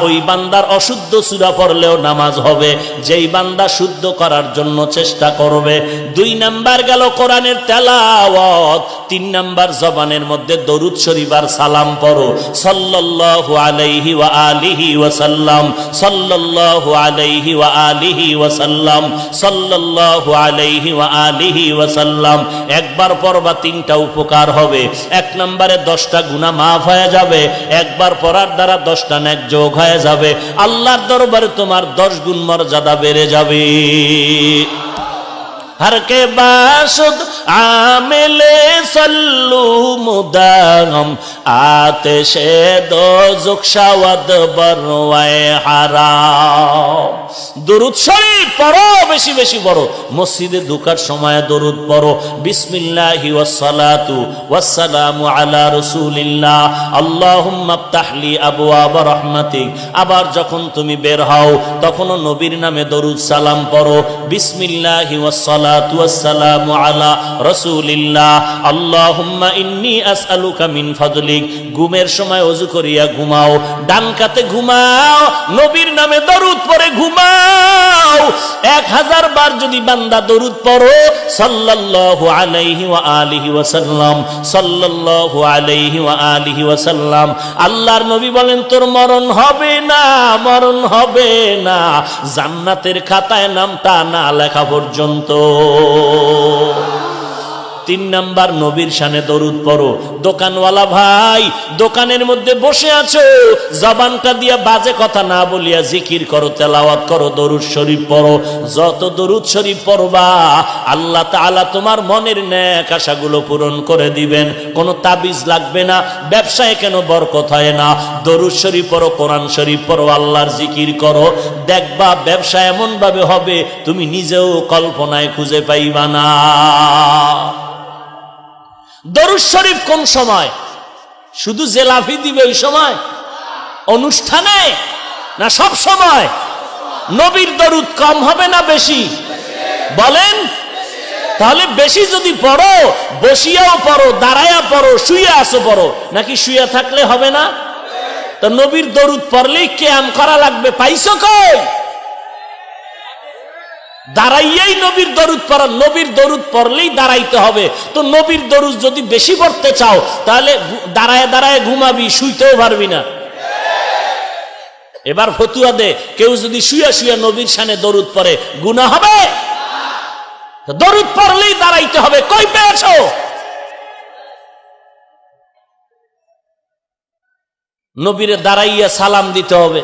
ওই বান্দার অশুদ্ধ সূরা পড়লেও নামাজ হবে, যেই বান্দা শুদ্ধ করার জন্য চেষ্টা করবে। 2 নাম্বার গেল কোরআনের তেলাওয়াত। 3 নাম্বার জবানের মধ্যে দরুদ শরীফ আর সালাম পড়ো। সাল্লাল্লাহু আলাইহি ওয়া আলিহি ওয়া সাল্লাম, সাল্লাল্লাহু আলাইহি ওয়া আলিহি ওয়া সাল্লাম, সাল্লাল্লাহু আলাইহি ওয়া আলিহি ওয়া সাল্লাম। একবার পড়বা 3টা উপকার হবে। 1 নম্বরে 10টা গুনাহ মাফ হয়ে যাবে, একবার পড়ার দ্বারা 10টা নেক যোগ হয়ে যাবে। আল্লাহর দরবারে তোমার 10 গুণ মর্যাদা বেড়ে যাবে। हर के बाशुद आमिले सल्लू मुदागम आते शे दो जुक्षावद बरवाए हाराम। दुरूद शरीफ पढ़ो, बेशी बेशी पढ़ो। मस्जिदे ढुकार समय दुरूद पढ़ो। बिस्मिल्लाहि वस्सलातु वस्सलामु अला रसूलिल्लाह अल्लाहुम्मा इफ्ताहली अबवाब रहमतिक। आबार जखन तुमी बेर हও तखनो नबीर नामे दरूद सालाम पढ़ो। बिस्मिल्लाहि वस्सलातु वस्सलामु अला रसूलिल्लाह अल्लाहुम्मा इन्नी আসআলুকা মিন ফাদলিক। ঘুমের সময় ওযু করিয়া ঘুমাও, ডান কাতে ঘুমাও, নবীর নামে দরুদ পড়ে ঘুমাও। 1000 বার যদি বান্দা দরুদ পড়ো, সাল্লাল্লাহু আলাইহি ওয়া আলিহি ওয়া সাল্লাম, সাল্লাল্লাহু আলাইহি ওয়া আলিহি ওয়া সাল্লাম, আল্লাহর নবী বলেন তোর মরণ হবে না, মরণ হবে না, জান্নাতের খাতায় নামটা না লেখা পর্যন্ত। 3 নাম্বার নবীর শানে দরুদ পড়ো। দোকানওয়ালা ভাই, দোকানের মধ্যে বসে আছো, জবানটা দিয়া বাজে কথা না বলিয়া জিকির করো, তেলাওয়াত করো, দরুদ শরীফ পড়ো। যত দরুদ শরীফ পড়বা আল্লাহ তাআলা তোমার মনের নেক আশাগুলো পূরণ করে দিবেন। কোনো তাবিজ লাগবে না, ব্যবসায় কেন বরকত হয় না। দরুদ শরীফ পড়ো, কোরআন শরীফ পড়ো, আল্লাহর জিকির করো, দেখবা ব্যবসা এমন ভাবে হবে তুমি নিজেও কল্পনায় খুঁজে পাইবা না। দরুদ শরীফ কোন সময়? শুধু জেলাফি দিবে ওই সময়, অনুষ্ঠানে, না সব সময়? নবীর দরুদ কম হবে না বেশি? বলেন। তাহলে বেশি যদি পড়ো, বসিয়াও পড়ো, দাঁড়ায়া পড়ো, শুয়ে আসো পড়ো, নাকি শুয়ে থাকলে হবে না? তো নবীর দরুদ পড়লেই কিয়াম করা লাগবে, পাইছো কই? দাঁড়াইয়াই নবীর দরুদ পড়া, নবীর দরুদ পড়লেই দাঁড়াইতে হবে। তো নবীর দরুদ যদি বেশি পড়তে চাও তাহলে দাঁড়ায় দাঁড়ায় ঘুমাবি, শুইতেও পারবি না। এবার ফতুয়া দে, কেউ যদি শুয়া শুয়া নবীর শানে দরুদ পড়ে গুনাহ হবে? দরুদ পড়লেই দাঁড়াইতে হবে, কই পেয়েছো? নবীরে দাঁড়াইয়া সালাম দিতে হবে।